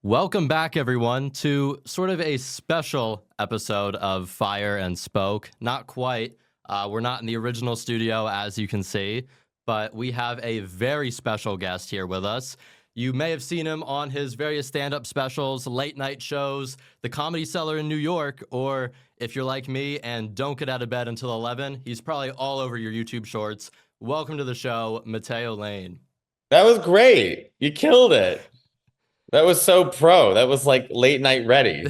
Welcome back, everyone, to sort of a special episode of Fire and Spoke. Not quite. We're not in the original studio, as you can see, but we have a very special guest here with us. You may have seen him on his various stand-up specials, late night shows, the Comedy Cellar in New York, or if you're like me and don't get out of bed until 11, he's probably all over your YouTube shorts. Welcome to the show, Matteo Lane. That was great. You killed it. That was so pro. That was like late night ready.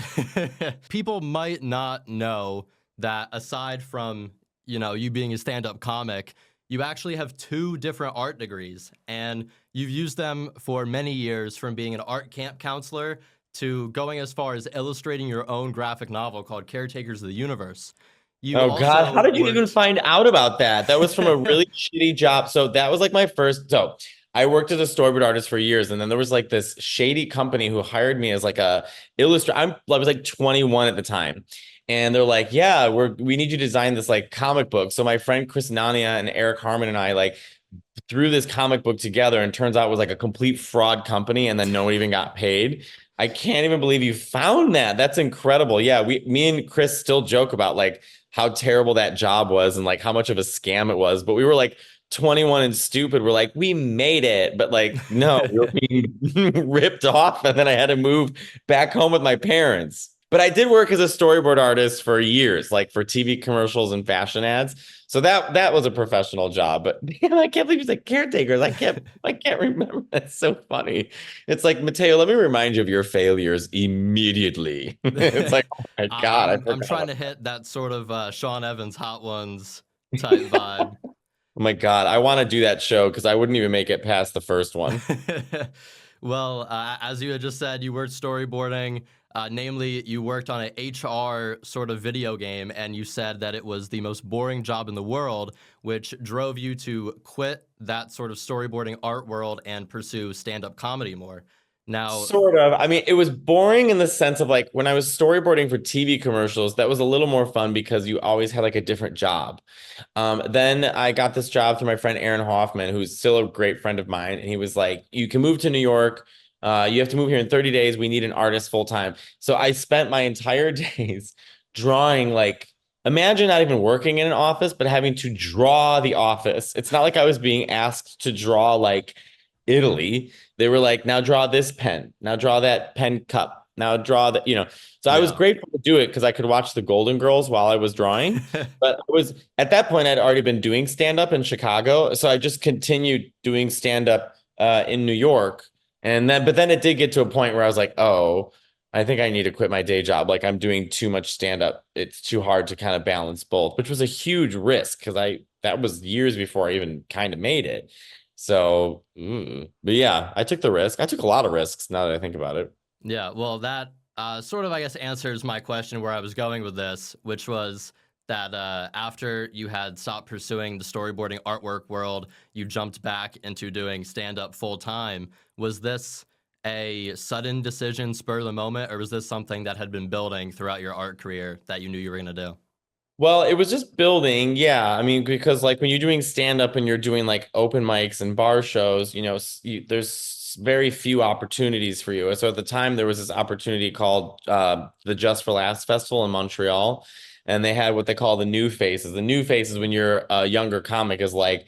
People might not know that aside from, you being a stand-up comic, you actually have two different art degrees, and you've used them for many years, from being an art camp counselor to going as far as illustrating your own graphic novel called Caretakers of the Universe. You Oh God, how also did you even worked. find out about that? That was from a really shitty job. So that was like my first. So I worked as a storyboard artist for years, and then there was like this shady company who hired me as like a illustrator. I was like 21 at the time. And they're like, yeah, we need you to design this like comic book. So my friend Chris Nania and Eric Harmon and I like threw this comic book together, and turns out it was like a complete fraud company, and then no one even got paid. I can't even believe you found that. That's incredible. Yeah, me and Chris still joke about like how terrible that job was and like how much of a scam it was. But we were like 21 and stupid. We're like, we made it. But like, no, we were being ripped off. And then I had to move back home with my parents. But I did work as a storyboard artist for years, like for TV commercials and fashion ads. So that was a professional job. But damn, I can't believe you said caretakers. I can't remember. That's so funny. It's like, Mateo, let me remind you of your failures immediately. It's like, oh my God, I I'm forgot. trying to hit that sort of Sean Evans Hot Ones type vibe. Oh my God, I want to do that show because I wouldn't even make it past the first one. Well, as you had just said, you worked storyboarding. Namely, you worked on an HR sort of video game, and you said that it was the most boring job in the world, which drove you to quit that sort of storyboarding art world and pursue stand-up comedy more. Now, Sort of. I mean, it was boring in the sense of like when I was storyboarding for TV commercials, that was a little more fun because you always had like a different job. Then I got this job through my friend Aaron Hoffman, who's still a great friend of mine. And he was like, you can move to New York. You have to move here in 30 days. We need an artist full time. So I spent my entire days drawing like, imagine not even working in an office, but having to draw the office. It's not like I was being asked to draw like Italy. They were like, now draw this pen, now draw that pen cup, now draw that. So I was yeah. grateful to do it because I could watch the Golden Girls while I was drawing. But I was at that point, I'd already been doing stand up in Chicago. So I just continued doing stand up in New York. But then it did get to a point where I was like, oh, I think I need to quit my day job. Like I'm doing too much stand up. It's too hard to kind of balance both, which was a huge risk because that was years before I even kind of made it. So, but yeah, I took the risk. I took a lot of risks now that I think about it. Yeah, well, that sort of, I guess, answers my question where I was going with this, which was that after you had stopped pursuing the storyboarding artwork world, you jumped back into doing stand up full time. Was this a sudden decision, spur of the moment, or was this something that had been building throughout your art career that you knew you were going to do? Well, it was just building. Yeah. I mean, because like when you're doing stand up and you're doing like open mics and bar shows, there's very few opportunities for you. So at the time, there was this opportunity called the Just for Laughs Festival in Montreal. And they had what they call the new faces. The new faces when you're a younger comic is like,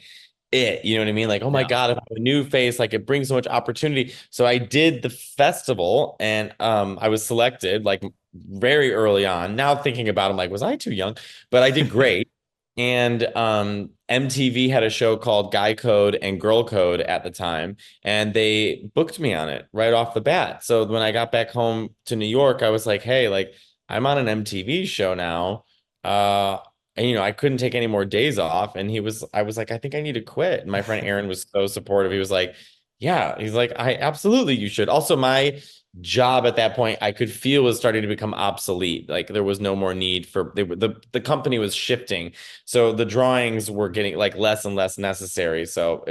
you know what I mean? Like, oh my Yeah. God, if I have a new face, like it brings so much opportunity. So I did the festival and I was selected like very early on. Now thinking about it, I'm like, was I too young? But I did great. And MTV had a show called Guy Code and Girl Code at the time, and they booked me on it right off the bat. So when I got back home to New York, I was like, hey, like I'm on an MTV show now. Uh, and I couldn't take any more days off. And I was like, I think I need to quit. And my friend Aaron was so supportive. He was like, yeah, he's like, I absolutely you should. Also, my job at that point I could feel was starting to become obsolete. Like there was no more need for the company was shifting. So the drawings were getting like less and less necessary. So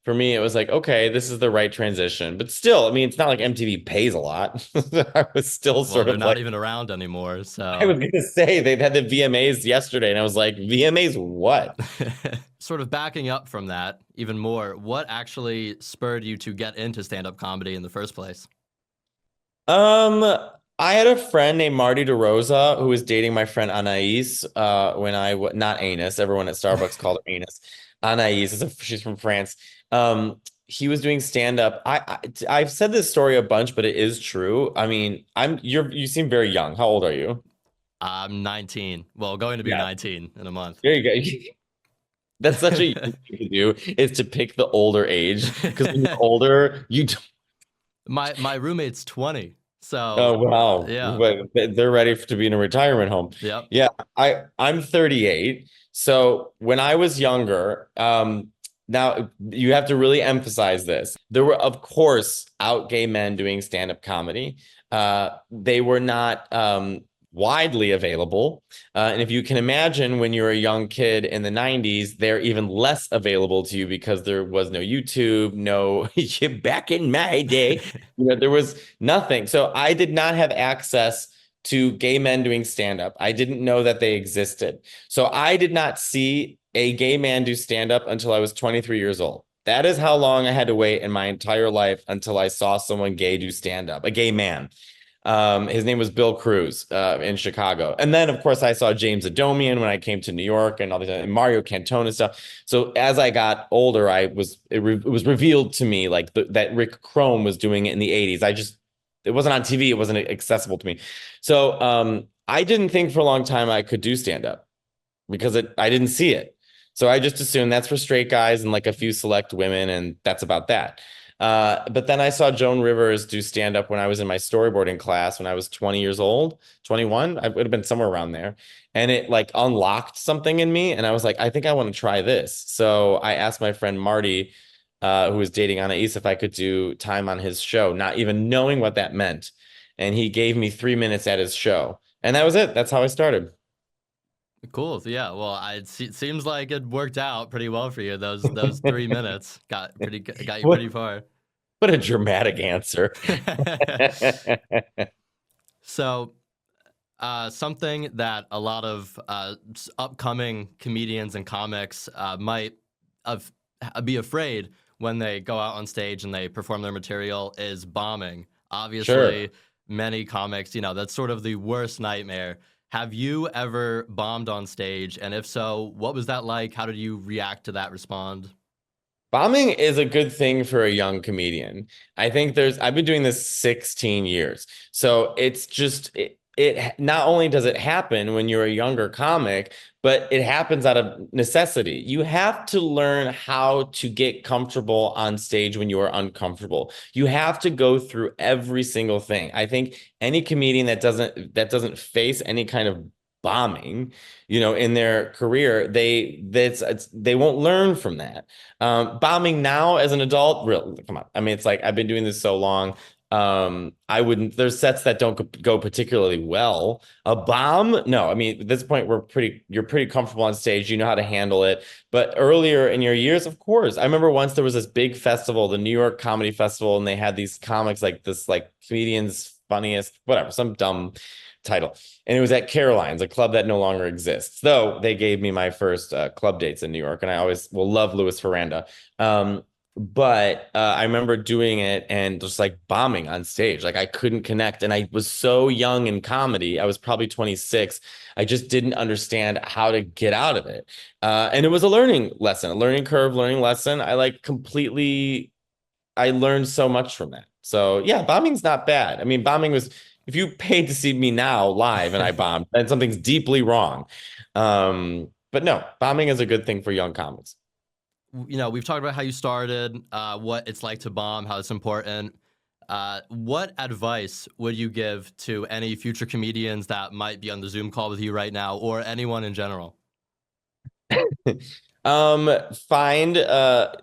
for me, it was like, okay, this is the right transition. But still, I mean, it's not like MTV pays a lot. I was still Well, sort they're of not like, even around anymore, I so. was gonna say they've had the VMAs yesterday, and I was like, VMAs what? Sort of backing up from that even more, what actually spurred you to get into stand up comedy in the first place? Um, I had a friend named Marty DeRosa who was dating my friend Anais. When not Anus, everyone at Starbucks called her Anus. Anais she's from France. He was doing stand up. I've said this story a bunch, but it is true. I mean, you seem very young. How old are you? I'm 19. Well, going to be Yeah, 19 in a month. there you go. That's such a young thing to do is to pick the older age because when you're older, you don't. My roommate's 20. Oh So, wow. yeah. But they're ready to be in a retirement home. Yep. Yeah, I'm 38. So when I was younger, now you have to really emphasize this. There were, of course, out gay men doing stand-up comedy. They were not widely available. And if you can imagine when you're a young kid in the 90s, they're even less available to you because there was no YouTube, no back in my day, there was nothing. So I did not have access to gay men doing stand up. I didn't know that they existed. So I did not see a gay man do stand up until I was 23 years old. That is how long I had to wait in my entire life until I saw someone gay do stand up, a gay man. His name was Bill Cruz in Chicago. And then, of course, I saw James Adomian when I came to New York and all these and Mario Cantone and stuff. So as I got older, it was revealed to me like that Rick Chrome was doing it in the 80s. It wasn't on TV. It wasn't accessible to me. So I didn't think for a long time I could do stand up because I didn't see it. So I just assumed that's for straight guys and like a few select women, and that's about that. But then I saw Joan Rivers do stand up when I was in my storyboarding class when I was 20 years old, 21. I would have been somewhere around there. And it like unlocked something in me. And I was like, I think I want to try this. So I asked my friend Marty, who was dating Anais, if I could do time on his show, not even knowing what that meant. And he gave me 3 minutes at his show. And that was it. That's how I started. Cool. So, yeah. Well, it seems like it worked out pretty well for you. Those 3 minutes got you What, pretty far. what a dramatic answer. So, something that a lot of upcoming comedians and comics might of, be afraid when they go out on stage and they perform their material is bombing. Sure. Obviously, many comics, that's sort of the worst nightmare. Have you ever bombed on stage? And if so, what was that like? How did you react to that, respond? Bombing is a good thing for a young comedian. I've been doing this 16 years. So it's just, it not only does it happen when you're a younger comic, but it happens out of necessity. You have to learn how to get comfortable on stage when you are uncomfortable. You have to go through every single thing. I think any comedian that doesn't face any kind of bombing, in their career, they won't learn from that. Bombing now as an adult, real, come on. I mean, it's like I've been doing this so long. I wouldn't, there's sets that don't go particularly well. A bomb, no. I mean, at this point, you're pretty comfortable on stage. You know how to handle it. But earlier in your years, of course, I remember once there was this big festival, the New York Comedy Festival, and they had these comics like this, like comedians funniest, whatever, some dumb title. And it was at Caroline's, a club that no longer exists. Though they gave me my first club dates in New York, and I always will love Louis Ferranda. But I remember doing it and just like bombing on stage. Like I couldn't connect. And I was so young in comedy. I was probably 26. I just didn't understand how to get out of it. And it was a learning lesson, a learning curve, learning lesson. I learned so much from that. So yeah, bombing's not bad. I mean, bombing was, if you paid to see me now live and I bombed, then something's deeply wrong. But no, bombing is a good thing for young comics. We've talked about how you started, what it's like to bomb, how it's important. What advice would you give to any future comedians that might be on the Zoom call with you right now, or anyone in general? Find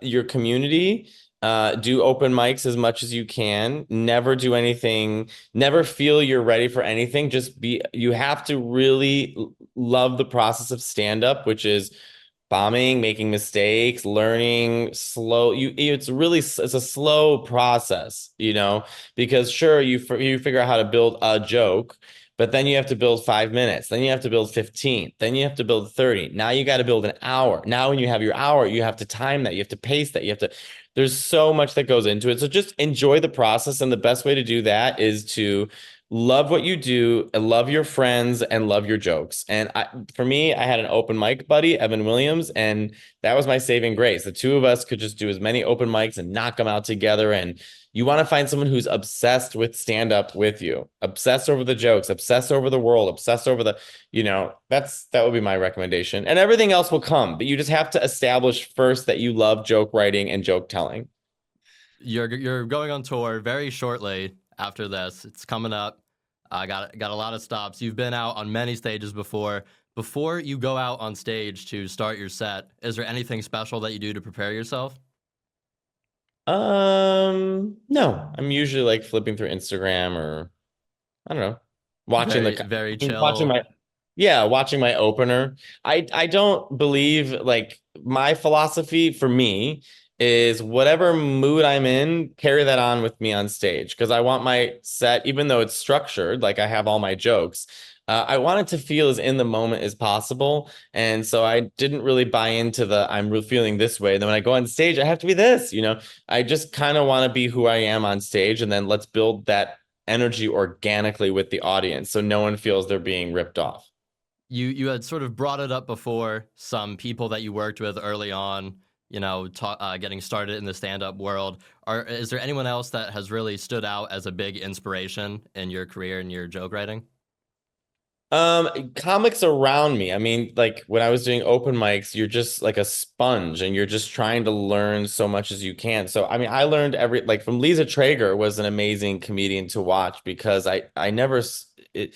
your community. Do open mics as much as you can. Never do anything, never feel you're ready for anything. You have to really love the process of stand up, which is bombing, making mistakes, learning slow. It's a slow process, because sure, you figure out how to build a joke, but then you have to build 5 minutes, then you have to build 15, then you have to build 30. Now you got to build an hour. Now when you have your hour, you have to time that, you have to pace that, There's so much that goes into it. So just enjoy the process. And the best way to do that is to love what you do, and love your friends, and love your jokes. And for me, I had an open mic buddy, Evan Williams, and that was my saving grace. The two of us could just do as many open mics and knock them out together. And you want to find someone who's obsessed with stand up with you, obsessed over the jokes, obsessed over the world, obsessed over that would be my recommendation. And everything else will come, but you just have to establish first that you love joke writing and joke telling. You're going on tour very shortly after this. It's coming up. I got a lot of stops. You've been out on many stages before. Before you go out on stage to start your set, is there anything special that you do to prepare yourself? No, I'm usually like flipping through Instagram, or I don't know, watching Very watching chill. my yeah, watching my opener. I don't believe, like, my philosophy for me is whatever mood I'm in, carry that on with me on stage, because I want my set, even though it's structured, like I have all my jokes, I want it to feel as in the moment as possible. And so I didn't really buy into the feeling this way. Then when I go on stage, I have to be this, I just kind of want to be who I am on stage, and then let's build that energy organically with the audience so no one feels they're being ripped off. You had sort of brought it up before. Some people that you worked with early on, getting started in the stand-up world. Is there anyone else that has really stood out as a big inspiration in your career and your joke writing? Comics around me. I mean, like when I was doing open mics, you're just like a sponge and you're just trying to learn so much as you can. So, I mean, I learned like from Lisa Traeger was an amazing comedian to watch, because I never, it,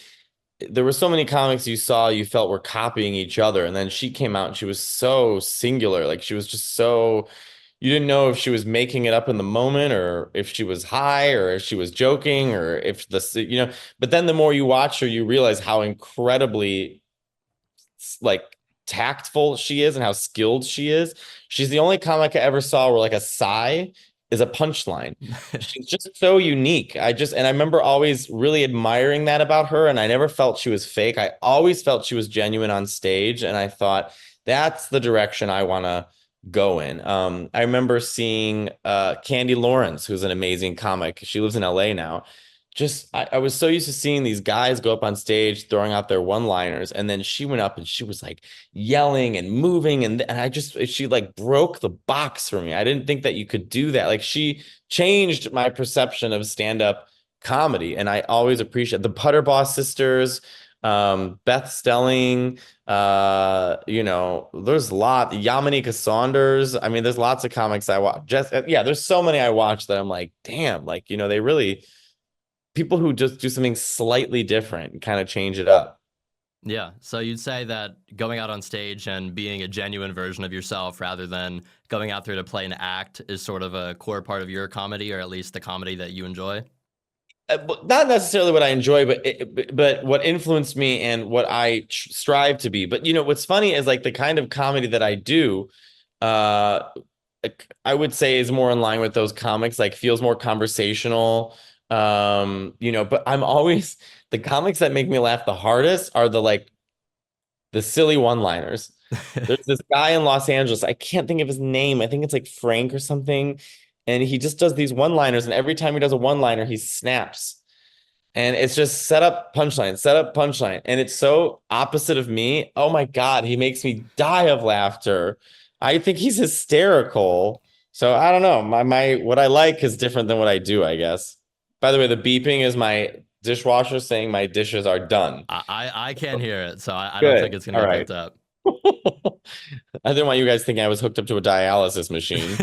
there were so many comics you saw you felt were copying each other, and then she came out and she was so singular. Like she was just so, you didn't know if she was making it up in the moment, or if she was high, or if she was joking, or if but then the more you watch her, you realize how incredibly, like, tactful she is and how skilled she is. She's the only comic I ever saw where like a sigh is a punchline. She's just so unique. And I remember always really admiring that about her, and I never felt she was fake. I always felt she was genuine on stage, and I thought that's the direction I want to go in. I remember seeing Candy Lawrence, who's an amazing comic. She lives in LA now. I was so used to seeing these guys go up on stage throwing out their one-liners, and then she went up and she was like yelling and moving, and she like broke the box for me. I didn't think that you could do that. Like, she changed my perception of stand-up comedy, and I always appreciate the Putterboss sisters, Beth Stelling, there's a lot, Yamanika Saunders. I mean, there's lots of comics I watch. There's so many I watch that I'm like, damn, like, they really, people who just do something slightly different and kind of change it up. Yeah. So you'd say that going out on stage and being a genuine version of yourself rather than going out there to play an act is sort of a core part of your comedy, or at least the comedy that you enjoy? Not necessarily what I enjoy, but what influenced me and what I strive to be. But what's funny is, like, the kind of comedy that I do, uh, I would say is more in line with those comics, like feels more conversational. But I'm always, the comics that make me laugh the hardest are the silly one-liners. There's this guy in Los Angeles. I can't think of his name. I think it's like Frank or something. And he just does these one-liners, and every time he does a one-liner, he snaps. And it's just set up, punchline. And it's so opposite of me. Oh my God, he makes me die of laughter. I think he's hysterical. So I don't know. My what I like is different than what I do, I guess. By the way, the beeping is my dishwasher saying my dishes are done. I can't hear it, so I don't think Good. it's going to All get right. picked up. I didn't want you guys thinking I was hooked up to a dialysis machine.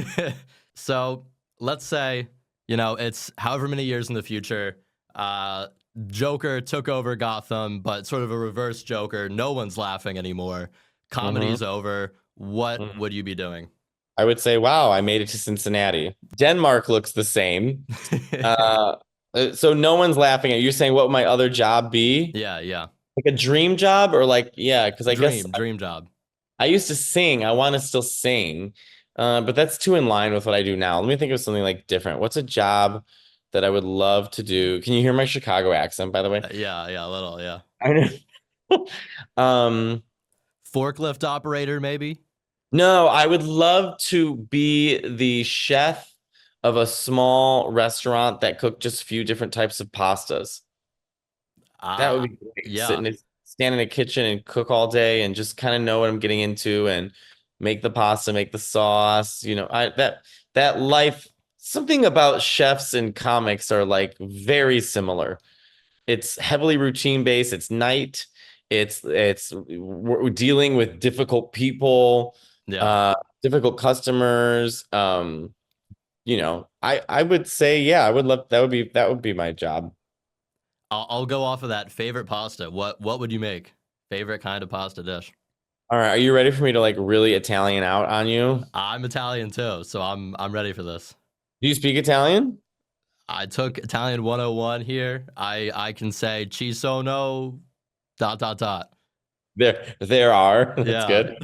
So let's say, it's however many years in the future, uh, Joker took over Gotham, but sort of a reverse Joker. No one's laughing anymore. Comedy's Mhm. over. What Mhm. would you be doing? I would say, wow, I made it to Cincinnati. Denmark looks the same. Uh, so no one's laughing at you. You're saying, what would my other job be? Yeah, yeah. Like a dream job, or like, yeah, because I guess Dream job. I used to sing. I want to still sing, but that's too in line with what I do now. Let me think of something like different. What's a job that I would love to do? Can you hear my Chicago accent, by the way? Yeah, yeah, a little, yeah. I know. Um, Forklift operator, maybe? No, I would love to be the chef of a small restaurant that cooked just a few different types of pastas. That would Uh, be great. yeah. Stand in a kitchen and cook all day and just kind of know what I'm getting into and make the pasta, make the sauce. That life, something about chefs and comics are like very similar. It's heavily routine based. It's night. We're dealing with difficult people, Yeah. uh, difficult customers. I would say, yeah, I would love that would be my job. I'll go off of that. Favorite pasta. What would you make? Favorite kind of pasta dish? All right, are you ready for me to like really Italian out on you? I'm Italian too, so I'm ready for this. Do you speak Italian? I took Italian 101 here. I can say ci sono dot dot dot. There are. That's Yeah. good.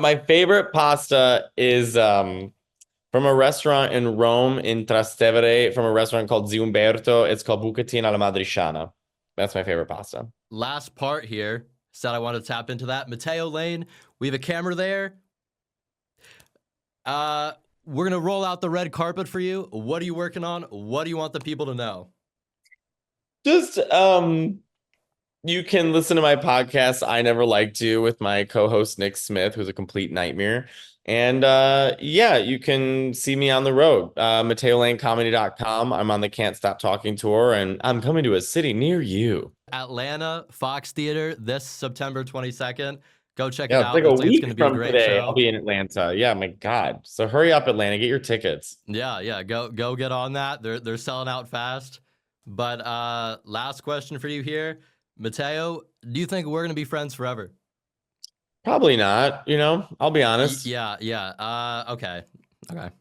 My favorite pasta is from a restaurant in Rome in Trastevere, from a restaurant called Zio Umberto. It's called Bucatini alla Matriciana. That's my favorite pasta. Last part here. Said I wanted to tap into that. Matteo Lane, we have a camera there. Uh, we're gonna roll out the red carpet for you. What are you working on? What do you want the people to know? Just you can listen to my podcast, I Never Liked You, with my co-host Nick Smith, who's a complete nightmare. And yeah, you can see me on the road. MatteoLaneComedy.com. I'm on the Can't Stop Talking tour, and I'm coming to a city near you. Atlanta Fox Theater this September 22nd. Go check it Yeah, it's like out. a Looks like it's week going to be a from great today. I'll show. be in Atlanta. Yeah, my God. So hurry up, Atlanta. Get your tickets. Yeah. Go get on that. They're selling out fast. But last question for you here, Mateo. Do you think we're going to be friends forever? Probably not, I'll be honest. Yeah. Okay. Okay.